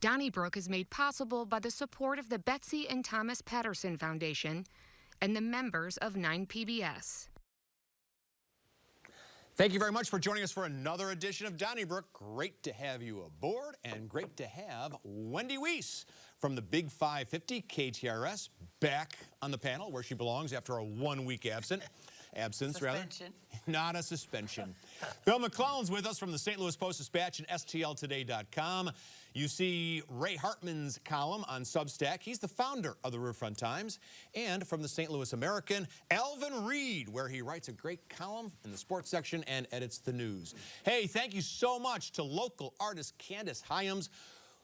Donnybrook is made possible by the support of the Betsy and Thomas Patterson Foundation and the members of 9PBS. Thank you very much for joining us for another edition of Donnybrook. Great to have you aboard, and great to have Wendy Wiese from the Big 550 KTRS back on the panel where she belongs after a one-week absence. Not a suspension. Bill McClellan's with us from the St. Louis Post-Dispatch and STLtoday.com. You see Ray Hartmann's column on Substack. He's the founder of the Riverfront Times. And from the St. Louis American, Alvin Reid, where he writes a great column in the sports section and edits the news. Hey, thank you so much to local artist Candace Hyams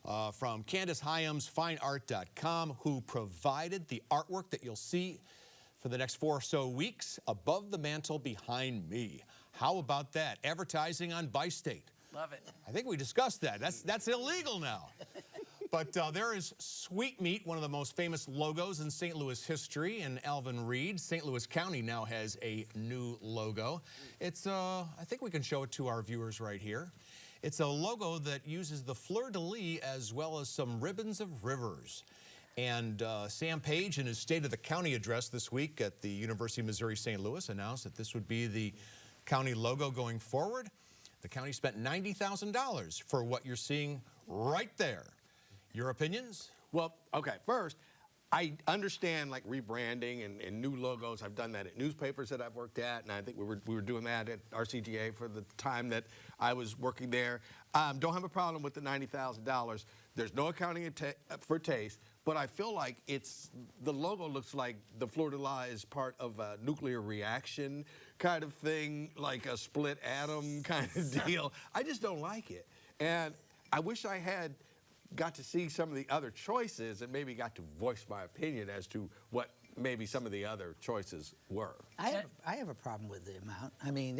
from CandaceHyamsFineArt.com, who provided the artwork that you'll see for the next 4 or so weeks above the mantle behind me. How about that? Advertising on Bi-State. Love it. I think we discussed that. That's illegal now. But there is Sweet Meat, one of the most famous logos in St. Louis history, and Alvin Reid. St. Louis County now has a new logo. It's, I think we can show it to our viewers right here. It's a logo that uses the fleur-de-lis as well as some ribbons of rivers. And Sam Page, in his State of the County address this week at the University of Missouri St. Louis, announced that this would be the county logo going forward. The county spent $90,000 for what you're seeing right there. Your opinions? Well, okay, first, I understand like rebranding and new logos. I've done that at newspapers that I've worked at, and I think we were doing that at RCGA for the time that I was working there. Don't have a problem with the $90,000. There's no accounting for taste, but I feel like the logo looks like the fleur-de-lis is part of a nuclear reaction kind of thing, like a split atom kind of deal. I just don't like it. And I wish I had got to see some of the other choices and maybe got to voice my opinion as to what maybe some of the other choices were. I have a problem with the amount. I mean,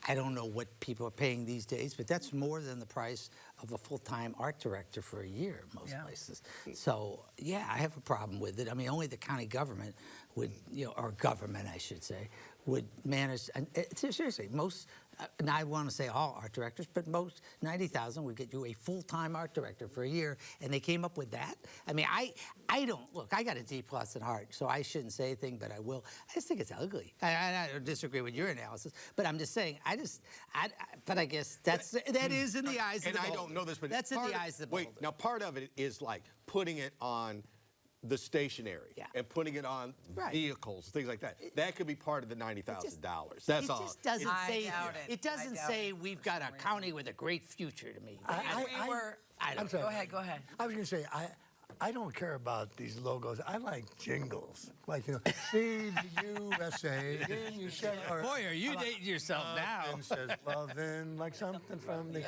I don't know what people are paying these days, but that's more than the price of a full-time art director for a year in most places. So, yeah, I have a problem with it. I mean, only the county government would, or government, I should say, would manage, and seriously, most, and I want to say all art directors, but most, 90,000 would get you a full-time art director for a year, and they came up with that? I mean, I don't, look, I got a D+ in art, so I shouldn't say anything, but I will. I just think it's ugly. I don't disagree with your analysis, but I'm just saying, but I guess that is in the eyes of the beholder. And I don't know this, but that's in the eyes of the beholder. Wait, now part of it is like putting it on the stationery and putting it on vehicles, things like that. That could be part of the $90,000. That's all. It just doesn't say. It doesn't say we've got a county with a great future to me. I'm sorry. Go ahead. I was going to say, I don't care about these logos. I like jingles. Like, Save the USA. Then you shut, boy, are you dating yourself now. And says lovin', like something from the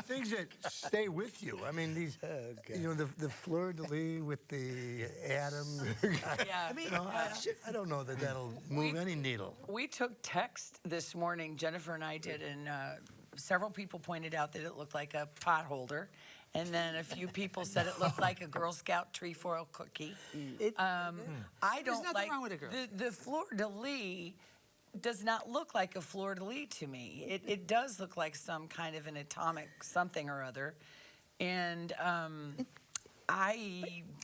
things that stay with you. I mean, these, the fleur-de-lis with the atom. Yeah. I mean, I don't know that that'll move any needle. We took text this morning, Jennifer and I did, and several people pointed out that it looked like a pot holder. And then a few people said it looked like a Girl Scout trefoil cookie. I don't There's nothing like wrong with a girl. The fleur-de-lis does not look like a fleur-de-lis to me. It does look like some kind of an atomic something or other. And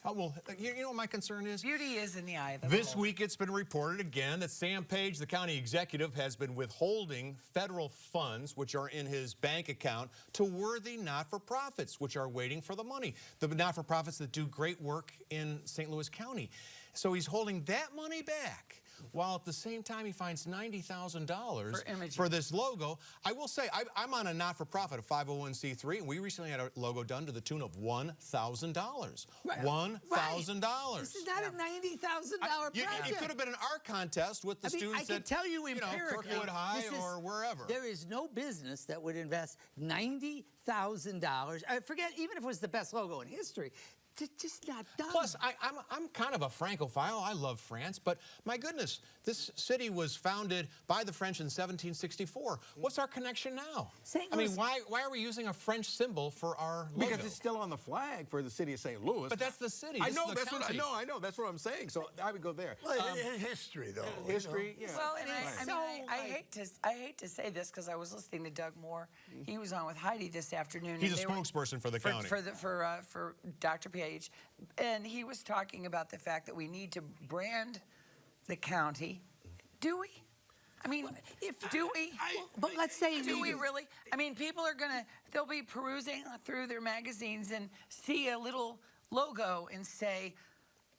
well, you know what my concern is? Beauty is in the eye of the This week it's been reported again that Sam Page, the county executive, has been withholding federal funds, which are in his bank account, to worthy not-for-profits, which are waiting for the money. The not-for-profits that do great work in St. Louis County. So he's holding that money back, while at the same time he finds $90,000 for this logo. I will say, I'm on a not-for-profit, a 501c3, and we recently had a logo done to the tune of $1,000. Right. $1,000. This is not a $90,000 project. It could have been an art contest with the students I can tell you empirically, Kirkwood High or wherever. There is no business that would invest $90,000. Forget, even if it was the best logo in history, just not done. Plus, I'm kind of a Francophile. I love France, but my goodness, this city was founded by the French in 1764. What's our connection now? I mean, why are we using a French symbol for our logo? Because it's still on the flag for the city of St. Louis. But that's the city. I know. That's What I know. That's what I'm saying. So I would go there. Well, history, though. History. Yeah. Well, and I hate to say this because I was listening to Doug Moore. He was on with Heidi this afternoon. He's a spokesperson for the county. For Dr. Page, and he was talking about the fact that we need to brand the county. Do we? I mean, do we? But let's say do we really? I mean, people are they'll be perusing through their magazines and see a little logo and say,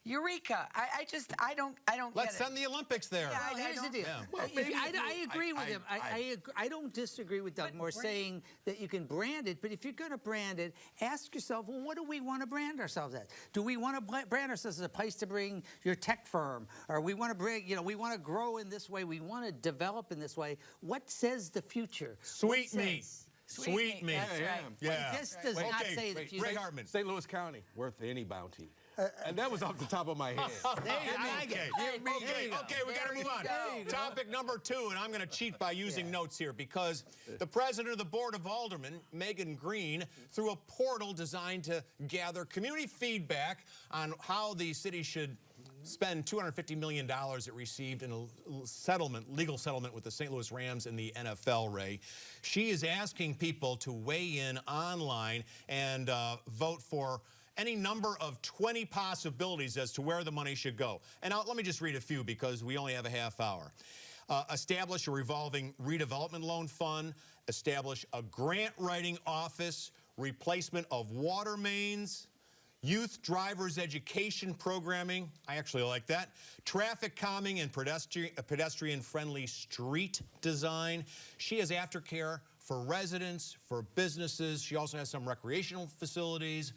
Eureka! I don't get it. Let's send the Olympics there. Yeah, Well, here's the deal. Yeah. Well, I agree with him. I don't disagree with Doug Moore saying that you can brand it, but if you're going to brand it, ask yourself, well, what do we want to brand ourselves as? Do we want to brand ourselves as a place to bring your tech firm? Or we want to bring, we want to grow in this way. We want to develop in this way. What says the future? Sweet meat. Sweet meat. That's right. Yeah. This does not say the future. Ray Hartmann. St. Louis County, worth any bounty. And that was off the top of my head. Okay, we got to move on. Topic number 2, and I'm going to cheat by using notes here because the president of the Board of Aldermen, Megan Green, threw a portal designed to gather community feedback on how the city should spend $250 million it received in a legal settlement with the St. Louis Rams and the NFL, Ray. She is asking people to weigh in online and vote for any number of 20 possibilities as to where the money should go. And let me just read a few because we only have a half hour. Establish a revolving redevelopment loan fund, establish a grant writing office, replacement of water mains, youth drivers education programming, I actually like that, traffic calming and pedestrian-friendly street design. She has aftercare for residents, for businesses. She also has some recreational facilities.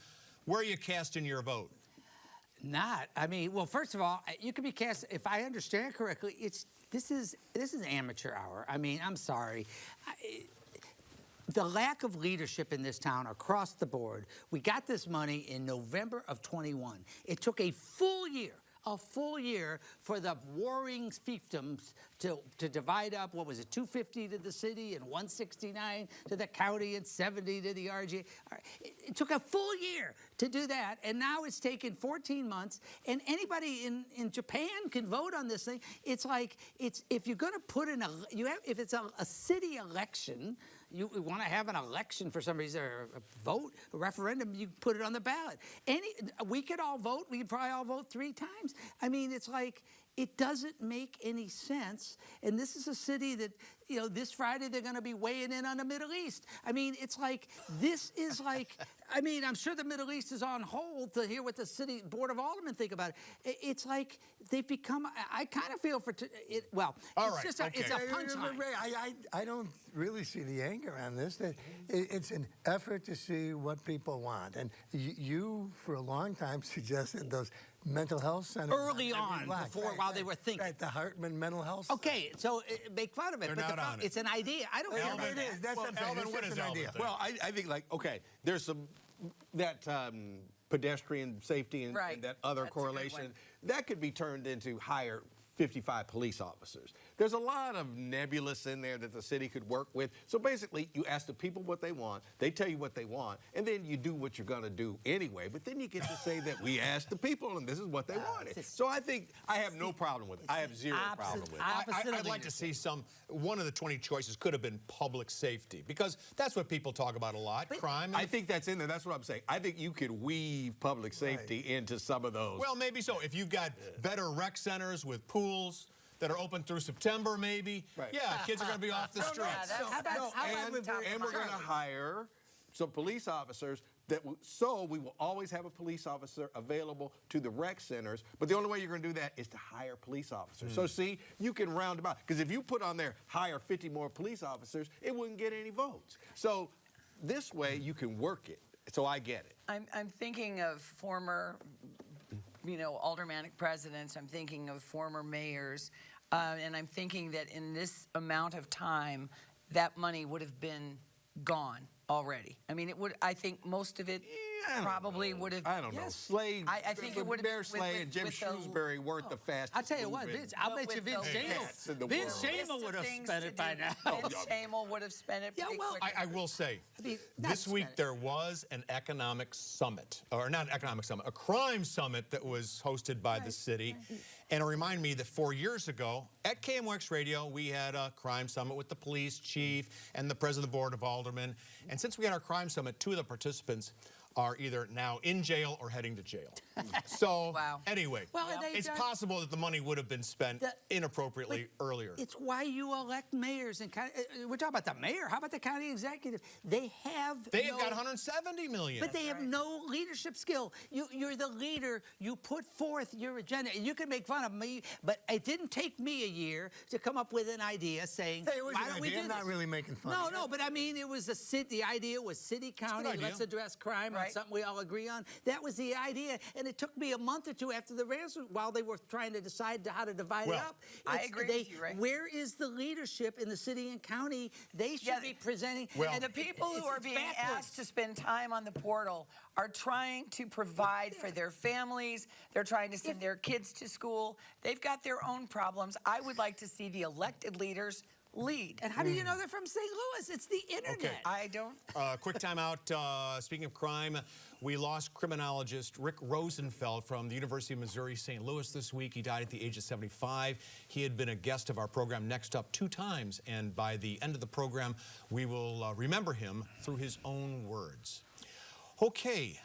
Where are you casting your vote? Not. I mean, well, first of all, you can be cast. If I understand correctly, this is amateur hour. I mean, I'm sorry. The lack of leadership in this town across the board. We got this money in November of 21. It took a full year for the warring fiefdoms to divide up, what was it, 250 to the city and 169 to the county and 70 to the RGA. It took a full year to do that, and now it's taken 14 months, and anybody in Japan can vote on this thing. It's like, if you're going to put in if it's a city election, you want to have an election for some reason, or a vote, a referendum, you put it on the ballot. We could all vote. We could probably all vote 3 times. I mean, it's like, it doesn't make any sense. And this is a city that, this Friday they're going to be weighing in on the Middle East. I mean, it's like, this is like, I mean, I'm sure the Middle East is on hold to hear what the city Board of Aldermen think about it. It's like they've become, I kind of feel it's just it's a punchline. Ray, I don't really see the anger on this. It's an effort to see what people want. And you, for a long time, suggested those mental health centers. Early on, while they were thinking. Right, the Hartmann mental health. Okay, so make fun of it. They're but not on it. It's an idea. I don't care about It is. That's what I'm saying. Alvin, what is an Alvin idea. think? Well, I think, there's that pedestrian safety and that other That's a good correlation. one. That could be turned into higher 55 police officers. There's a lot of nebulous in there that the city could work with. So basically, you ask the people what they want, they tell you what they want, and then you do what you're going to do anyway. But then you get to say that we asked the people, and this is what they wanted. So I think I have no problem with it. I have zero problem with it. I'd like to see one of the 20 choices could have been public safety, because that's what people talk about a lot, crime. I think that's in there. That's what I'm saying. I think you could weave public safety into some of those. Well, maybe so. If you've got better rec centers with pools that are open through September, maybe. Right. Yeah, kids are going to be off the streets. And we're going to hire some police officers so we will always have a police officer available to the rec centers, but the only way you're going to do that is to hire police officers. So see, you can round about, because if you put on there, hire 50 more police officers, it wouldn't get any votes. So this way you can work it. So I get it. I'm thinking of former aldermanic presidents. I'm thinking of former mayors. And I'm thinking that in this amount of time, that money would have been gone already. I mean, I think most of it probably would have. I don't know. Slade. I think it would have. Mayor Slade and Jim Shrewsbury weren't the fastest. I'll tell you what, moving Vince. I'll bet you Vince Shamel would have spent it by now. Vince Shamel would have spent it. Pretty quickly. I will say, not this week spent it. there was an economic summit, or not an economic summit, a crime summit that was hosted by the city. And it reminded me that 4 years ago at KMOX Radio, we had a crime summit with the police chief and the president of the board of aldermen. And since we had our crime summit, 2 of the participants are either now in jail or heading to jail. So anyway, it's possible that the money would have been spent inappropriately earlier. It's why you elect mayors and we're talking about the mayor. How about the county executive? They have got 170 million. But they have no leadership skill. You're the leader. You put forth your agenda. And you can make fun of me, but it didn't take me a year to come up with an idea saying, Hey, it was why an don't we idea. do I'm this? not really making fun No, of you. no, but I mean, it was the idea was city, county, let's address crime, on something we all agree on. That was the idea, and it took me a month or two after the rants while they were trying to decide how to divide it up. I agree with you, Ray. Where is the leadership in the city and county? They should be presenting. And the people who are being asked to spend time on the portal are trying to provide for their families. They're trying to send their kids to school. They've got their own problems. I would like to see the elected leaders lead. And how do you know they're from St. Louis? It's the internet. Okay. I don't. Quick time out. Speaking of crime, we lost criminologist Rick Rosenfeld from the University of Missouri St. Louis this week. He died at the age of 75. He had been a guest of our program Next Up 2 times, and by the end of the program, we will remember him through his own words. Okay,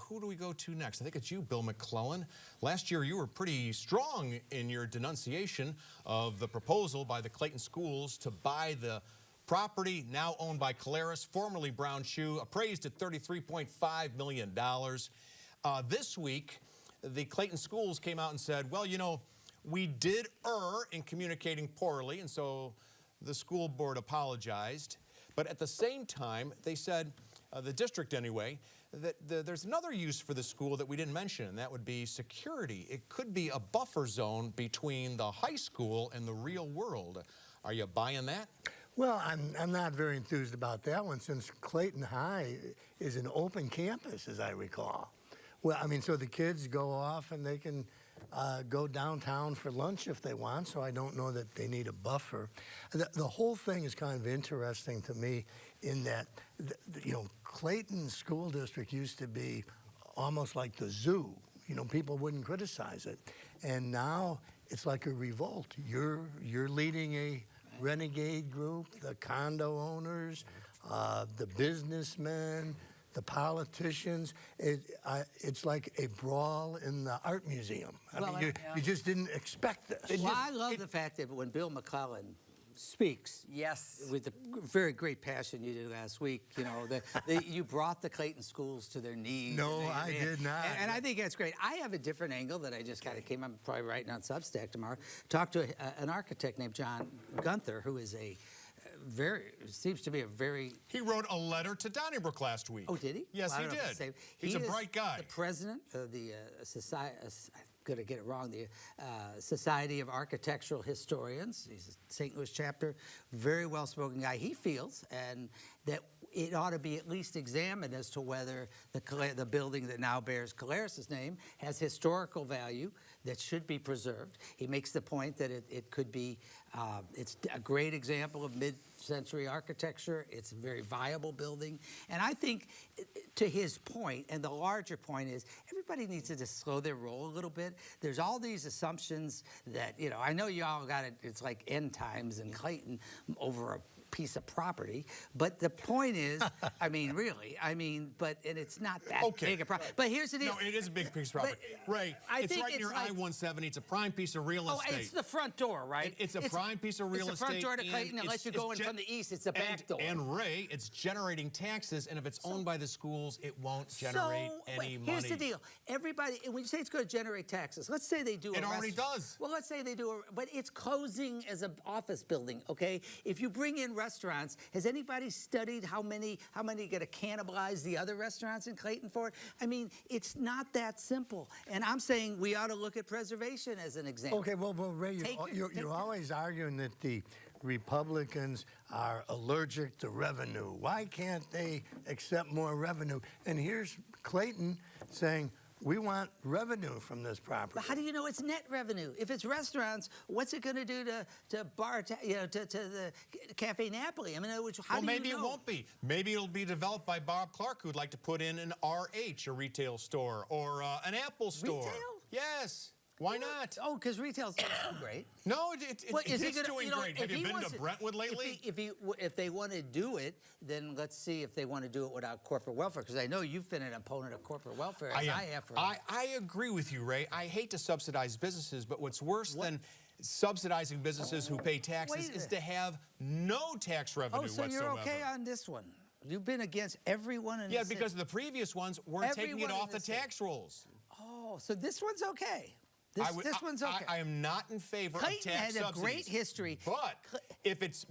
who do we go to next? I think it's you, Bill McClellan. Last year, you were pretty strong in your denunciation of the proposal by the Clayton schools to buy the property now owned by Caleres, formerly Brown Shoe, appraised at $33.5 million. This week, the Clayton schools came out and said, well, you know, we did err in communicating poorly, and so the school board apologized. But at the same time, they said, the district anyway, that there's another use for the school that we didn't mention, and that would be security. It could be a buffer zone between the high school and the real world. Are you buying that? Well, I'm not very enthused about that one, since Clayton High is an open campus, as I recall. Well, I mean, so the kids go off and they can go downtown for lunch if they want, so I don't know that they need a buffer. The whole thing is kind of interesting to me in that, you know, Clayton School District used to be almost like the zoo. You know, people wouldn't criticize it. And now it's like a revolt. You're leading a renegade group, the condo owners, the businessmen, the politicians. It's like a brawl in the art museum. I mean, you just didn't expect this. Well, I love the fact that when Bill McClellan speaks, with the very great passion you did last week, you know, that you brought the Clayton schools to their knees. No, I did not. And I think that's great. I have a different angle that I just kind of came up, probably writing on Substack tomorrow. Talked to an architect named John Gunther, who is seems to be a very... He wrote a letter to Donnybrook last week. Oh, did he? Yes, well, he did. He He's a bright guy. The president of the society... I'm going to get it wrong, the Society of Architectural Historians. He's a St. Louis chapter, very well-spoken guy. He feels and that it ought to be at least examined as to whether the building that now bears Caleres' name has historical value that should be preserved. He makes the point that it could be, it's a great example of mid-century architecture. It's a very viable building. And I think, to his point, and the larger point is, everybody needs to just slow their roll a little bit. There's all these assumptions that, you know, I know you all got it, it's like end times in Clayton over a piece of property, but the point is, I mean, really, and it's not that big a problem. But here's the deal. No, it is a big piece of property. Ray, it's right near I-170. It's a prime piece of real estate. Oh, it's the front door, right? It's a prime piece of real estate. It's the front door to Clayton, unless you go in from the east, it's the back door. And Ray, it's generating taxes, and if it's owned by the schools, it won't generate any money. Here's the deal. Everybody, when you say it's going to generate taxes, let's say they do It already does. Well, let's say they do, but it's closing as an office building, okay? If you bring in restaurants. Has anybody studied how many are going to cannibalize the other restaurants in Clayton for it? I mean, it's not that simple. And I'm saying we ought to look at preservation as an example. Okay, well, Ray, you're always arguing that the Republicans are allergic to revenue. Why can't they accept more revenue? And here's Clayton saying, we want revenue from this property. But how do you know it's net revenue? If it's restaurants, what's it going to do to the Cafe Napoli? I mean, how do maybe you know? it won't be. Maybe it'll be developed by Bob Clark, who'd like to put in an RH, a retail store, or an Apple store. Retail? Yes. Why not? Oh, because retail's not so great. No, it's doing gonna, great. Have you been to Brentwood lately? If they want to do it, then let's see if they want to do it without corporate welfare. Because I know you've been an opponent of corporate welfare, as I have. I agree with you, Ray. I hate to subsidize businesses, but what's worse than subsidizing businesses who pay taxes is to have no tax revenue whatsoever. Oh, so you're okay on this one? You've been against everyone in the city. Because the previous ones weren't taking it off the tax rolls. Oh, so this one's okay. This one's okay. I am not in favor Clayton of tax has subsidies. a great history. But if it's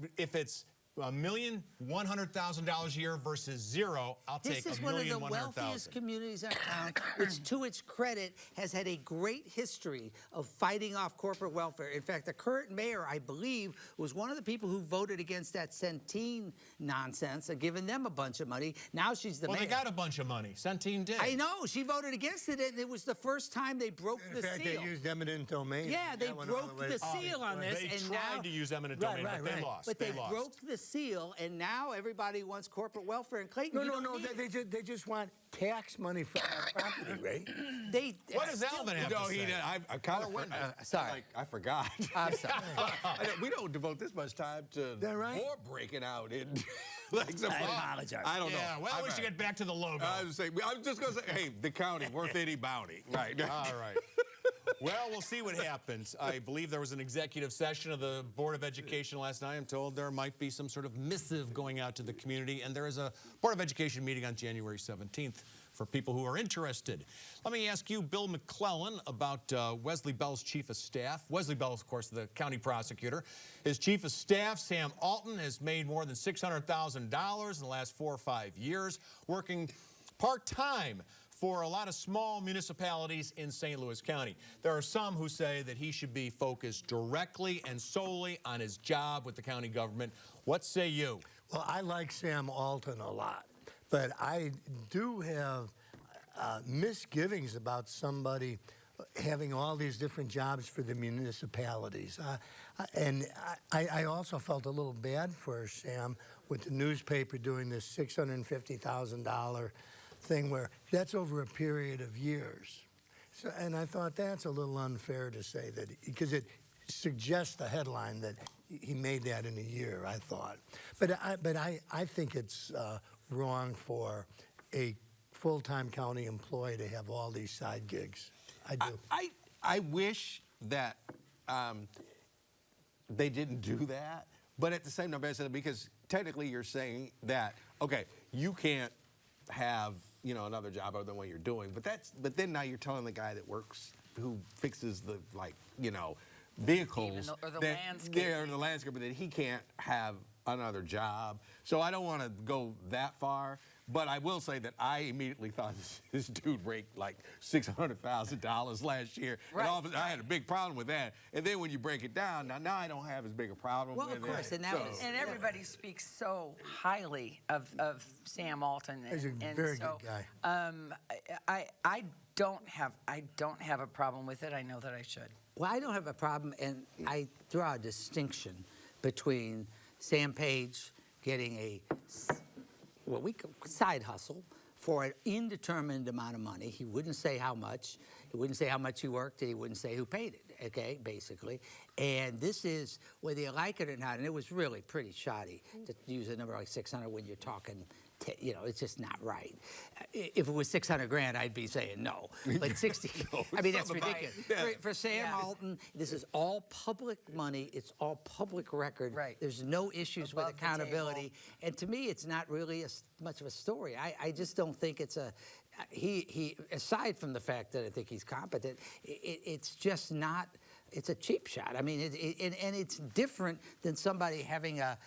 $1,100,000 a year versus zero, I'll take $1,100,000. This is one of the wealthiest communities in town, which, to its credit, has had a great history of fighting off corporate welfare. In fact, the current mayor, I believe, was one of the people who voted against that Centene nonsense and giving them a bunch of money. Now she's the mayor. Well, they got a bunch of money. Centene did. I know. She voted against it, and it was the first time they broke the seal. In fact, they used eminent domain. Yeah, they broke the seal on this. They and tried to use eminent domain, but they lost. But they broke the seal, and now everybody wants corporate welfare in Clayton. No. They just want tax money from our property, right? What does Alvin have to say? I kind of sorry. I forgot. I'm sorry. We don't devote this much time to war breaking out in. I apologize. I don't know. Yeah, well, we should get back to the logo. I was just going to say, hey, the county, worth any bounty. Right. All right. Well, we'll see what happens. I believe there was an executive session of the Board of Education last night. I'm told there might be some sort of missive going out to the community, and there is a Board of Education meeting on January 17th for people who are interested. Let me ask you, Bill McClellan, about Wesley Bell's chief of staff. Wesley Bell, of course, the county prosecutor. His chief of staff, Sam Alton, has made more than $600,000 in the last 4 or 5 years, working part-time for a lot of small municipalities in St. Louis County. There are some who say that he should be focused directly and solely on his job with the county government. What say you? Well, I like Sam Alton a lot, but I do have misgivings about somebody having all these different jobs for the municipalities. And I also felt a little bad for Sam with the newspaper doing this $650,000 thing where that's over a period of years. So, and I thought that's a little unfair to say that, because it suggests the headline that he made that in a year, I thought. But I think it's wrong for a full-time county employee to have all these side gigs. I do. I wish that they didn't do that, but at the same time, because technically you're saying that, okay, you can't have another job other than what you're doing, but then now you're telling the guy that works, who fixes the vehicles, or the landscape, or the landscaper, that he can't have another job. So I don't want to go that far, but I will say that I immediately thought this dude raked like $600,000 last year. Right. And all of a sudden, I had a big problem with that. And then when you break it down, now I don't have as big a problem with it. Well, of course, and and everybody speaks so highly of Sam Alton. He's a very good guy. I don't have a problem with it. I know that I should. Well, I don't have a problem, and I draw a distinction between Sam Page getting a what we call side hustle for an indeterminate amount of money. He wouldn't say how much. He wouldn't say how much he worked, and he wouldn't say who paid it, okay, basically. And this is, whether you like it or not, and it was really pretty shoddy to use a number like 600 when you're talking, it's just not right. If it was 600 grand, I'd be saying no. But 60, I mean, that's ridiculous. For Sam Alton, this is all public money. It's all public record. Right. There's no issues with accountability. And to me, it's not really much of a story. I just don't think it's a... He aside from the fact that I think he's competent, it's just not it's a cheap shot. I mean, and it's different than somebody having a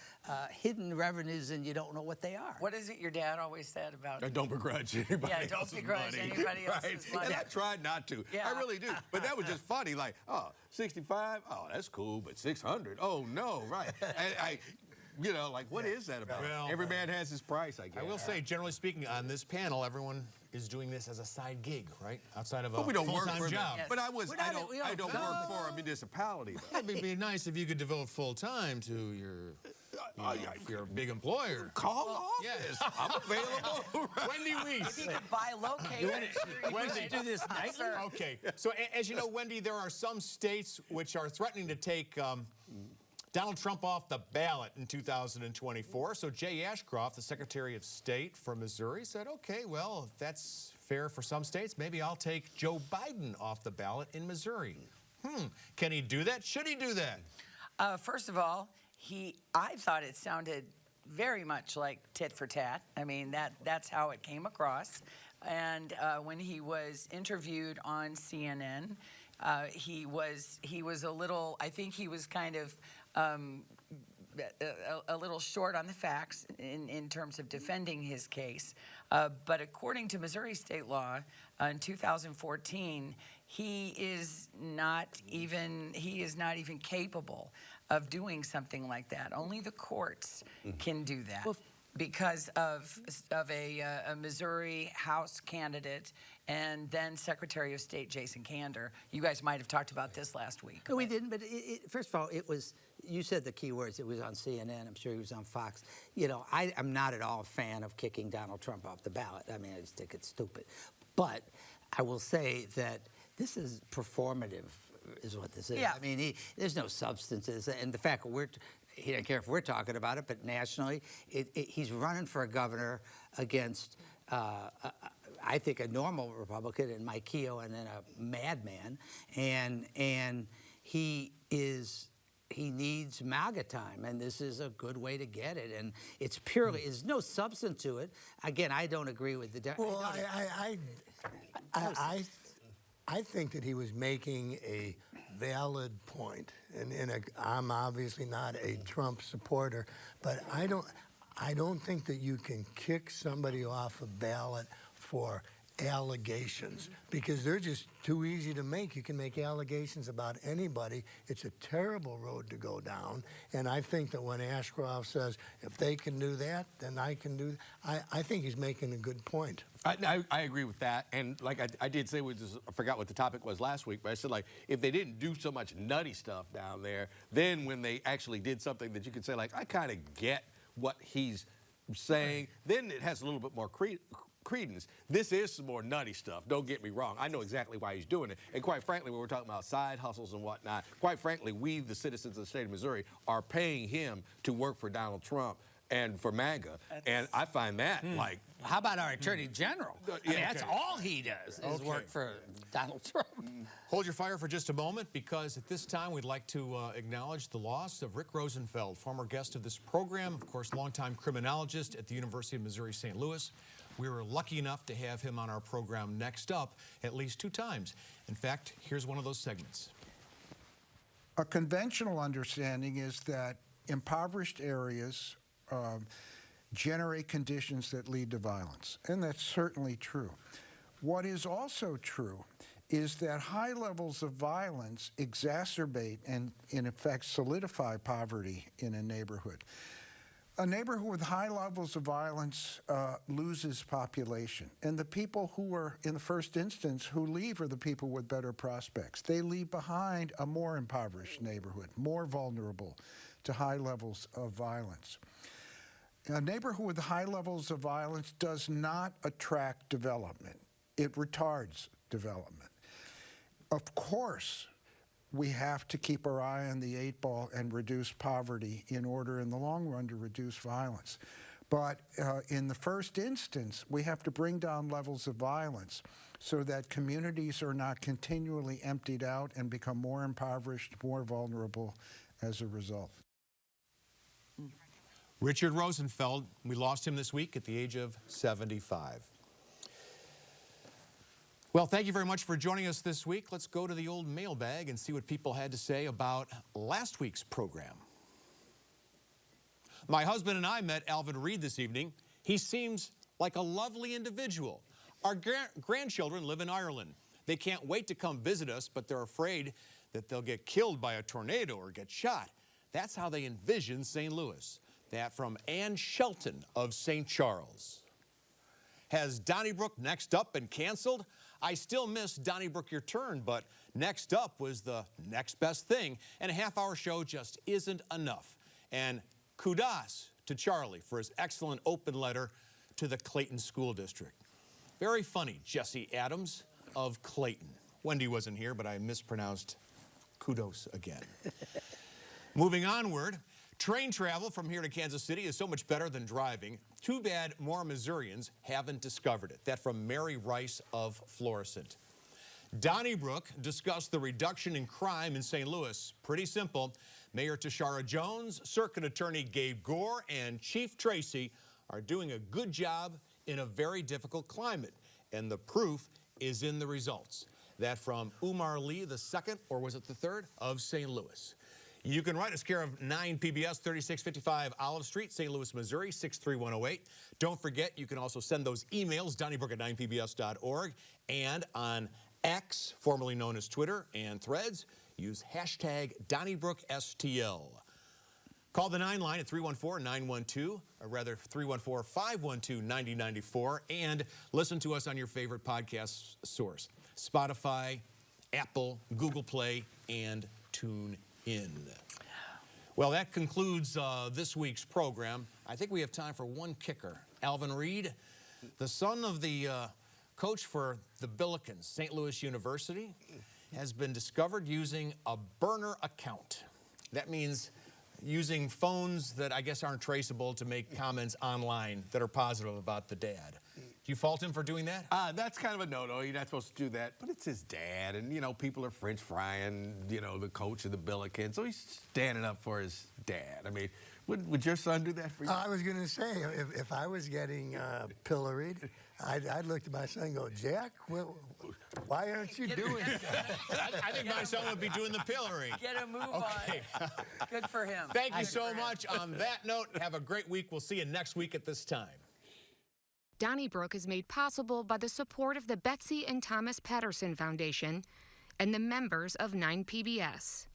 hidden revenues and you don't know what they are. What is it your dad always said about? Don't begrudge anybody Yeah, don't else's begrudge money. anybody else's money. And I tried not to. Yeah. I really do. But that was just funny. Like, oh, 65? Oh, that's cool. But 600? Oh, no, right. And you know, like, what is that about? Well, every man has his price, I guess. I will say, generally speaking, on this panel, everyone is doing this as a side gig, right? Outside of a we don't work full-time for job. Yes. But I we don't work for a municipality. It'd be nice if you could devote full time to your big employer. Call office. Yes. I'm available. Wendy Wiese. If you could buy located. Wendy, do this nightly? Okay. So as you know, Wendy, there are some states which are threatening to take Donald Trump off the ballot in 2024. So Jay Ashcroft, the Secretary of State from Missouri, said, okay, well, if that's fair for some states, maybe I'll take Joe Biden off the ballot in Missouri. Can he do that? Should he do that? First of all, I thought it sounded very much like tit for tat. I mean, that's how it came across. And when he was interviewed on CNN, he was a little, I think he was kind of a little short on the facts in terms of defending his case. But according to Missouri state law, in 2014, he is not even capable of doing something like that. Only the courts can do that. Because of a Missouri House candidate and then Secretary of State Jason Kander. You guys might have talked about this last week. No, we didn't, but first of all, it was, you said the key words, it was on CNN, I'm sure he was on Fox. You know, I am not at all a fan of kicking Donald Trump off the ballot. I mean, I just think it's stupid. But I will say that this is performative, is what this is. Yeah. I mean, there's no substances, and the fact that he don't care if we're talking about it, but nationally, he's running for a governor against, I think, a normal Republican and Mike Keogh and then a madman, and he needs MAGA time, and this is a good way to get it, and it's purely, there's no substance to it. Again, I don't agree with the... Well, I think that he was making a valid point, and I'm obviously not a Trump supporter, but I don't think that you can kick somebody off a ballot for allegations, because they're just too easy to make. You can make allegations about anybody. It's a terrible road to go down, and I think that when Ashcroft says, if they can do that, then I can do that, I think he's making a good point. I agree with that, and like I did say, I forgot what the topic was last week, but I said, like, if they didn't do so much nutty stuff down there, then when they actually did something that you could say, like, I kind of get what he's saying, then it has a little bit more credence. This is some more nutty stuff, don't get me wrong. I know exactly why he's doing it, and quite frankly, when we're talking about side hustles and whatnot, quite frankly, we, the citizens of the state of Missouri, are paying him to work for Donald Trump and for MAGA, and I find that, like... How about our Attorney General? I mean, that's all he does, is work for Donald Trump. Hold your fire for just a moment, because at this time we'd like to acknowledge the loss of Rick Rosenfeld, former guest of this program, of course, longtime criminologist at the University of Missouri St. Louis. We were lucky enough to have him on our program next up at least 2 times. In fact, here's one of those segments. A conventional understanding is that impoverished areas generate conditions that lead to violence, and that's certainly true. What is also true is that high levels of violence exacerbate and, in effect, solidify poverty in a neighborhood. A neighborhood with high levels of violence loses population, and the people who are, in the first instance, who leave are the people with better prospects. They leave behind a more impoverished neighborhood, more vulnerable to high levels of violence. A neighborhood with high levels of violence does not attract development. It retards development. Of course, we have to keep our eye on the 8 ball and reduce poverty in order in the long run to reduce violence. But in the first instance, we have to bring down levels of violence so that communities are not continually emptied out and become more impoverished, more vulnerable as a result. Richard Rosenfeld, we lost him this week at the age of 75. Well, thank you very much for joining us this week. Let's go to the old mailbag and see what people had to say about last week's program. My husband and I met Alvin Reid this evening. He seems like a lovely individual. Our grandchildren live in Ireland. They can't wait to come visit us, but they're afraid that they'll get killed by a tornado or get shot. That's how they envision St. Louis. That from Ann Shelton of St. Charles. Has Donnybrook Next Up been canceled? I still miss Donnybrook Your Turn, but Next Up was the next best thing, and a half-hour show just isn't enough. And kudos to Charlie for his excellent open letter to the Clayton School District. Very funny, Jesse Adams of Clayton. Wendy wasn't here, but I mispronounced kudos again. Moving onward, train travel from here to Kansas City is so much better than driving. Too bad more Missourians haven't discovered it. That from Mary Rice of Florissant. Donnybrook discussed the reduction in crime in St. Louis. Pretty simple. Mayor Tashara Jones, Circuit Attorney Gabe Gore, and Chief Tracy are doing a good job in a very difficult climate. And the proof is in the results. That from Umar Lee II, or was it the third, of St. Louis. You can write us care of 9 PBS 3655 Olive Street, St. Louis, Missouri 63108. Don't forget, you can also send those emails, donnybrook@9pbs.org, and on X, formerly known as Twitter, and Threads, use hashtag DonnybrookSTL. Call the 9 line at 314-912, or rather 314-512-9094, and listen to us on your favorite podcast source, Spotify, Apple, Google Play, and TuneIn. Well, that concludes this week's program. I think we have time for one kicker. Alvin Reid, the son of the coach for the Billikens, St. Louis University, has been discovered using a burner account. That means using phones that I guess aren't traceable to make comments online that are positive about the dad. Do you fault him for doing that? That's kind of a no-no. You're not supposed to do that. But it's his dad, and, you know, people are French frying, you know, the coach of the Billikens. So he's standing up for his dad. I mean, would your son do that for you? I was going to say, if I was getting pilloried, I'd look to my son and go, Jack, why aren't you doing that? I think my son would be doing the pillory. Get a move Okay. on. Good for him. Thank you so much. On that note, have a great week. We'll see you next week at this time. Donnybrook is made possible by the support of the Betsy and Thomas Patterson Foundation and the members of 9 PBS.